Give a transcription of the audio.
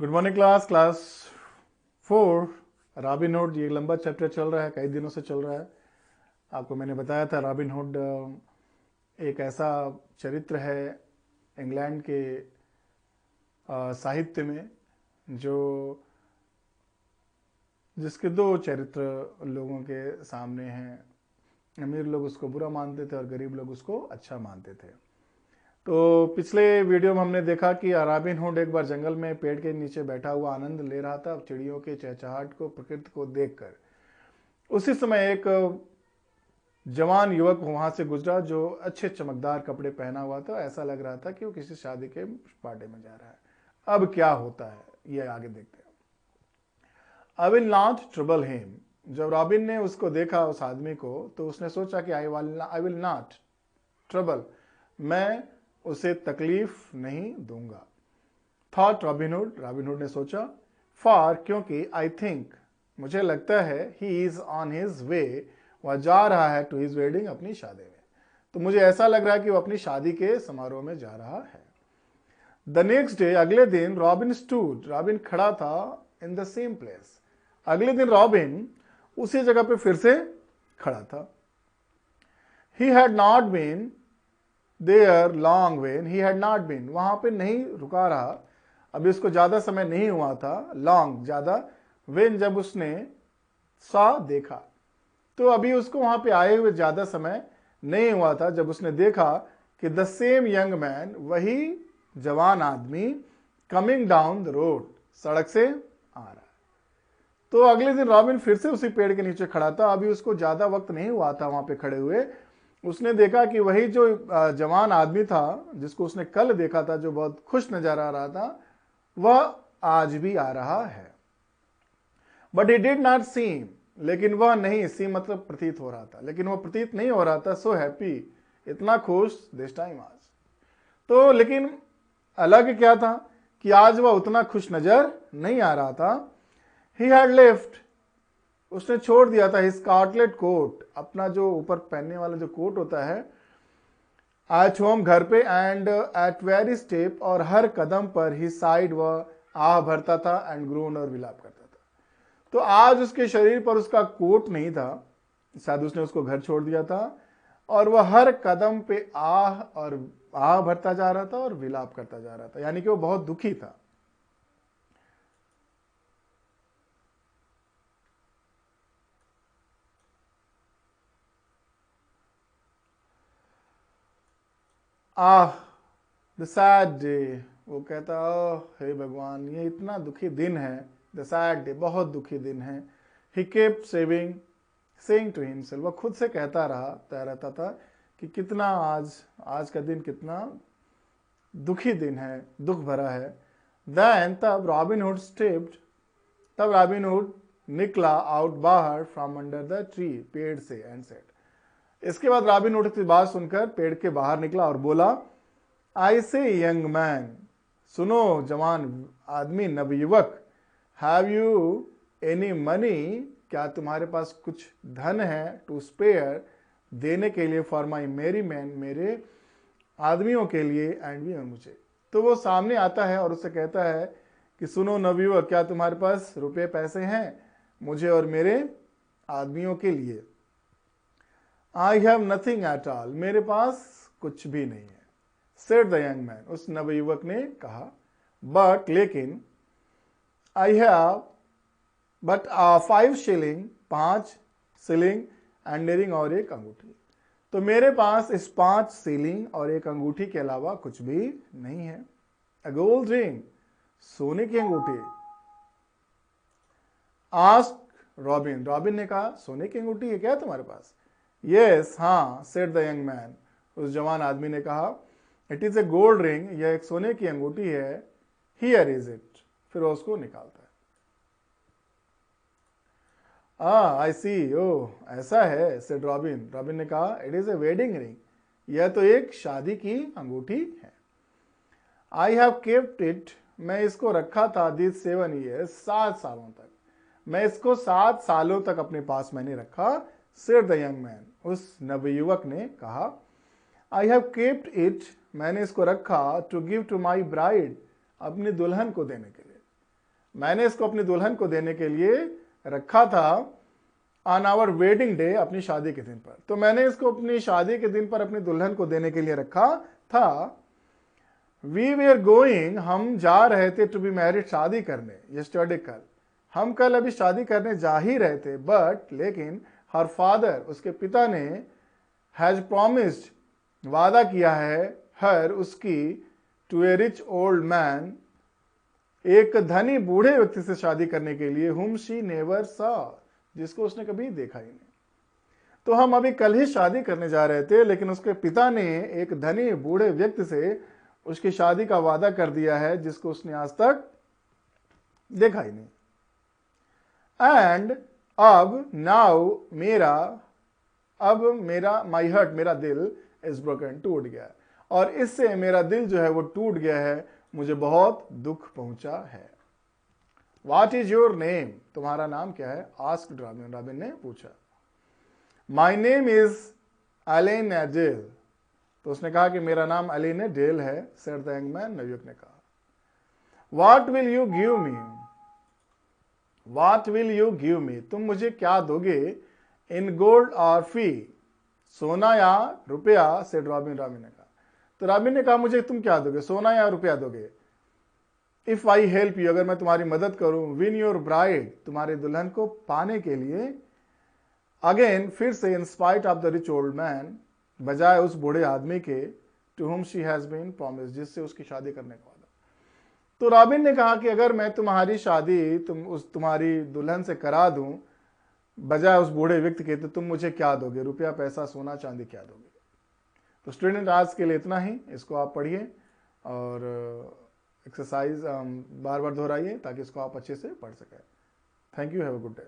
Good morning class 4 Robin Hood. ये लंबा chapter चल रहा है, कई दिनों से चल रहा है। आपको मैंने बताया था रॉबिनहुड एक ऐसा चरित्र है इंग्लैंड के साहित्य में जो जिसके दो चरित्र लोगों के सामने हैं। अमीर लोग उसको बुरा मानते थे और गरीब लोग उसको अच्छा मानते थे। तो पिछले वीडियो में हमने देखा कि रॉबिनहुड एक बार जंगल में पेड़ के नीचे बैठा हुआ आनंद ले रहा था चिड़ियों के चहचहाट को, प्रकृति को देखकर। उसी समय एक जवान युवक वहां से गुजरा जो अच्छे चमकदार कपड़े पहना हुआ था। ऐसा लग रहा था कि वो किसी शादी के पार्टी में जा रहा है। अब क्या होता है ये आगे देखते हैं। I will not trouble him. जब रॉबिन ने उसको देखा, उस आदमी को, तो उसने सोचा कि आई विल नॉट ट्रबल, मैं उसे तकलीफ नहीं दूंगा। थॉट रॉबिनहुड ने सोचा। फॉर, क्योंकि, आई थिंक, मुझे लगता है, he is on his way, वह जा रहा है, टू हिज वेडिंग, अपनी शादी में। तो मुझे ऐसा लग रहा है कि वो अपनी शादी के समारोह में जा रहा है। द नेक्स्ट डे, अगले दिन, रॉबिन स्टूड, रॉबिन खड़ा था, इन द सेम प्लेस। अगले दिन रॉबिन उसी जगह पे फिर से खड़ा था। He had not been there long when, he had not been, वहां पे नहीं रुका रहा, अभी उसको ज्यादा समय नहीं हुआ था, लॉन्ग ज्यादा, वेन जब उसने, सा देखा, तो अभी उसको वहां पे आए हुए ज्यादा समय नहीं हुआ था जब उसने देखा कि द सेम यंग मैन, वही जवान आदमी, कमिंग डाउन द रोड, सड़क से आ रहा है। तो अगले दिन रॉबिन फिर से उसी पेड़ के नीचे खड़ा था। अभी उसको ज्यादा वक्त नहीं हुआ था वहां पे खड़े हुए। उसने देखा कि वही जो जवान आदमी था जिसको उसने कल देखा था, जो बहुत खुश नजर आ रहा था, वह आज भी आ रहा है। But he did not seem, लेकिन वह नहीं, सी मतलब प्रतीत हो रहा था, लेकिन वह प्रतीत नहीं हो रहा था, सो हैप्पी, इतना खुश, दिस टाइम आज। तो लेकिन अलग क्या था कि आज वह उतना खुश नजर नहीं आ रहा था। ही हैड लेफ्ट, उसने छोड़ दिया था, हिज स्कारलेट कोट, अपना जो ऊपर पहनने वाला जो कोट होता है, एट होम, घर पे, एंड एट वेरी स्टेप, और हर कदम पर, ही साइड, वह आह भरता था, एंड ग्रोन, और विलाप करता था। तो आज उसके शरीर पर उसका कोट नहीं था, शायद उसने उसको घर छोड़ दिया था, और वह हर कदम पे आह भरता जा रहा था और विलाप करता जा रहा था, यानी कि वो बहुत दुखी था। आह, द सैड डे, वो कहता, ओह हे भगवान, ये इतना दुखी दिन है। द सैड डे, बहुत दुखी दिन है। He kept saying to himself, वो खुद से कहता रहता था कि कितना आज का दिन कितना दुखी दिन है, दुख भरा है। देन, तब रॉबिनहुड निकला आउट बाहर, फ्रॉम अंडर द ट्री, पेड़ से, एंड सेड, इसके बाद रॉबिनहुड की बात सुनकर पेड़ के बाहर निकला और बोला, आई से यंग मैन, सुनो जवान आदमी, नवयुवक, हैव यू एनी मनी, क्या तुम्हारे पास कुछ धन है, टू स्पेयर, देने के लिए, फॉर माई मेरी मैन, मेरे आदमियों के लिए, एंड भी, और मुझे। तो वो सामने आता है और उससे कहता है कि सुनो नवयुवक, क्या तुम्हारे पास रुपए पैसे हैं मुझे और मेरे आदमियों के लिए। I have nothing at all, मेरे पास कुछ भी नहीं है, सेड द यंग मैन, उस नवयुवक ने कहा। बट, लेकिन, I have, but 5 shilling, 5 shilling, and ring, और एक अंगूठी, तो मेरे पास इस 5 शिलिंग और एक अंगूठी के अलावा कुछ भी नहीं है। अ गोल्ड रिंग, सोने की अंगूठी। आस्क रॉबिन ने कहा, सोने की अंगूठी है क्या तुम्हारे पास? यस, हाँ, सेड द यंग मैन, उस जवान आदमी ने कहा। It is a gold ring, यह एक सोने की अंगूठी है। हियर इज इट, फिर वो उसको निकालता है। आई सी, ओ ऐसा है, सेड रॉबिन ने कहा। It is a wedding ring, यह तो एक शादी की अंगूठी है। आई हैव केप्ट इट, मैं इसको रखा था, दिस 7 ईयर्स, 7 सालों तक, मैं इसको 7 सालों तक अपने पास मैंने रखा। सेड द यंग मैन, उस नवयुवक ने कहा। आई हैव केप्ट इट, मैंने इसको रखा, to give to my bride, अपनी दुल्हन को देने के लिए। मैंने इसको अपनी दुल्हन को देने के लिए रखा था ऑन आवर वेडिंग डे, अपनी शादी के दिन पर। तो मैंने इसको अपनी शादी के दिन पर अपनी दुल्हन को देने के लिए रखा था। वी वेर गोइंग, हम जा रहे थे टू बी मैरिड, शादी करने, यस्टरडे, कल। हम कल अभी शादी करने जा ही रहे थे, बट लेकिन हर फादर, उसके पिता ने, हैज प्रोमिस्ड, वादा किया है, हर, उसकी, to a rich old man, एक धनी बूढ़े व्यक्ति से शादी करने के लिए, whom she never saw, जिसको उसने कभी देखा ही नहीं। तो हम अभी कल ही शादी करने जा रहे थे, लेकिन उसके पिता ने एक धनी बूढ़े व्यक्ति से उसकी शादी का वादा कर दिया है, जिसको उसने आज तक देखा ही नहीं। एंड अब, नाउ, मेरा माई हर्ट, मेरा दिल, इज ब्रोकन, टूट गया, और इससे मेरा दिल जो है वो टूट गया है, मुझे बहुत दुख पहुंचा है। What is your name? तुम्हारा नाम क्या है? Asked Robin, रॉबिन ने पूछा। My name is Alain Adele, तो उसने कहा कि मेरा नाम अलेन डेल है, said the young man, नवयुवक ने कहा। What will you give me? What will you give me? तुम मुझे क्या दोगे? In gold or fee? सोना या रुपया, said Robin, रॉबिन ने कहा। तो रॉबिन ने कहा, मुझे तुम क्या दोगे, सोना या रुपया दोगे? इफ आई हेल्प यू, अगर मैं तुम्हारी मदद करूं, विन योर ब्राइड, तुम्हारे दुल्हन को पाने के लिए, अगेन, फिर से, in spite of the rich old man, बजाय उस बूढ़े आदमी के, to whom she has been promised, जिससे उसकी शादी करने का वादा। तो रॉबिन ने कहा कि अगर मैं तुम्हारी शादी तुम्हारी दुल्हन से करा दूं बजाय उस बूढ़े व्यक्ति के, तो तुम मुझे क्या दोगे, रुपया, पैसा, सोना, चांदी, क्या दोगे? तो स्टूडेंट, आज के लिए इतना ही। इसको आप पढ़िए और एक्सरसाइज बार बार दोहराइए ताकि इसको आप अच्छे से पढ़ सकें। Thank you, have a good day.